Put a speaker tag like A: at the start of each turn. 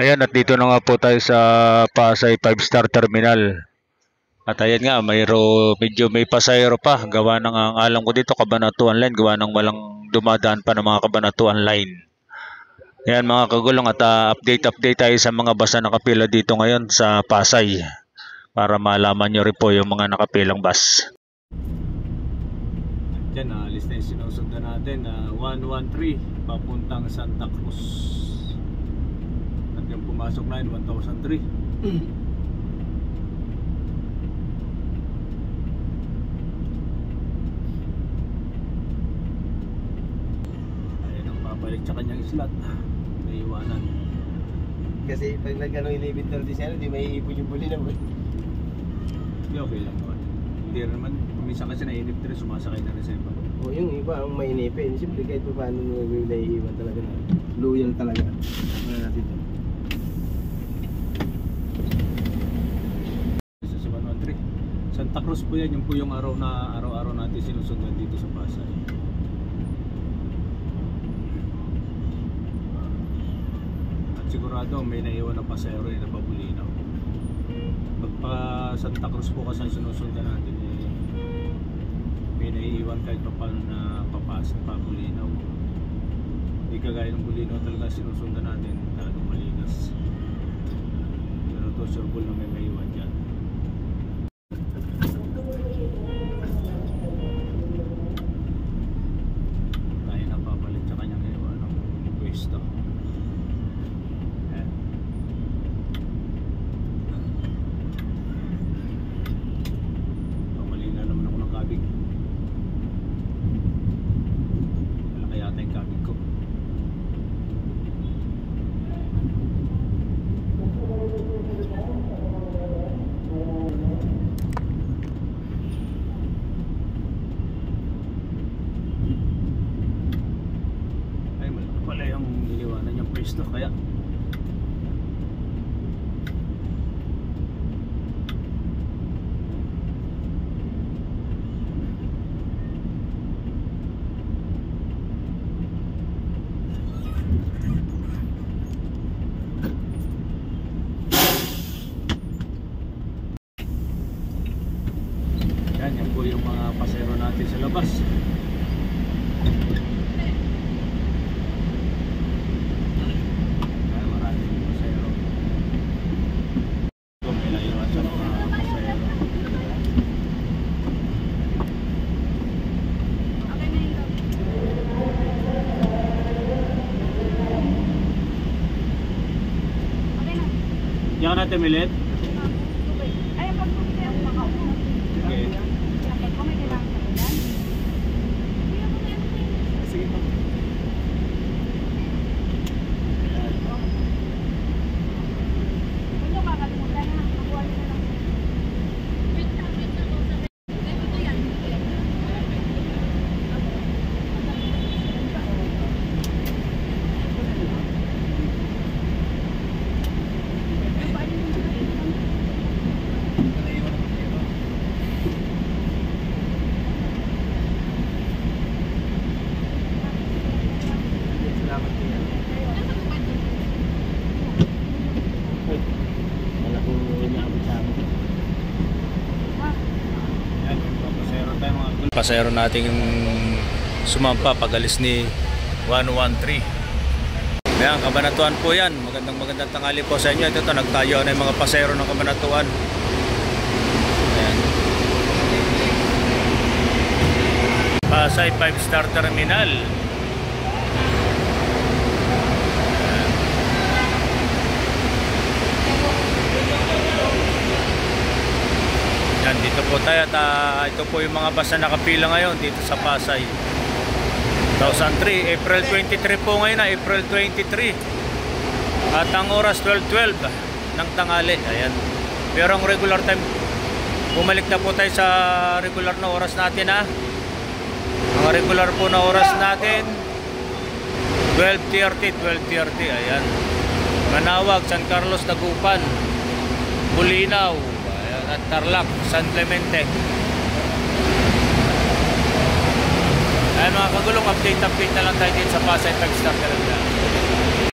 A: Ayan, at dito na nga po tayo sa Pasay 5-star Terminal. At ayan nga, medyo may pasahero pa. Gawa ng, ang alam ko dito, Cabanatuan Line. Gawa ng walang dumadaan pa ng mga Cabanatuan Line. Ayan mga kagulong, at update tayo sa mga bus na nakapila dito ngayon sa Pasay. Para malaman nyo rin po yung mga nakapilang bus.
B: Diyan, list na yung sinusundan natin. 113 papuntang Santa Cruz. At yung pumasok na yun, 1003. Ayun ang babalik sa kanyang slot. May iwanan.
C: Kasi pag inibit na rin siya, di may ipon yung buli na mo.
B: Hindi, okay lang naman. Hindi naman, minsan kasi nainip rin, sumasakay na rin sa iba.
C: O yung iba ang mainipin, siyempre kahit pa paano naiiwan talaga na loyal talaga. Ano natin ito?
B: Sa 113 Santa Cruz po yan, yung po yung araw-araw natin sinusundan dito sa Pasay. At sigurado may naiwan na pasahero na pabulinaw. Pagpa Santa Cruz po kasi sinusundan natin, may naiiwan kahit pa paano na papasok pa Bulinaw. Hindi kagaya ng Bulinaw talaga sinusundan natin, talagang maligas. Pero to sure na may maiwan dyan. Tayo na papalit sa kanyang iwan ng pwesto. Mali na naman ako ng kabig. Ko. Ay, malaki pala yung iniwanan niyang pwesto kaya yan po yung mga pasero natin sa labas. Ay, maraming pasero. Ito may naiwan sa mga pasero. Diyan natin milit. Pasahero nating sumampa pagalis ni 113. Ayan, Cabanatuan po yan. Magandang tanghali po sa inyo. Ito nagtayo na yung mga pasahero ng Cabanatuan. Ayan. Pasay 5-star Terminal. Yan, dito po tayo at ito po yung mga bus na nakapila ngayon dito sa Pasay 1003, April 23 po ngayon na, April 23 at ang oras 12:12 ng tanghali. Ayan. Pero ang regular time, bumalik na po tayo sa regular na oras natin ha. Ang regular po na oras natin 12:30. Ayan. Manawag, San Carlos, Dagupan, Bulinaw, at Tarlac, San Clemente. Ayan mga kagulong, update na lang tayo din sa Pasay 5-star Terminal.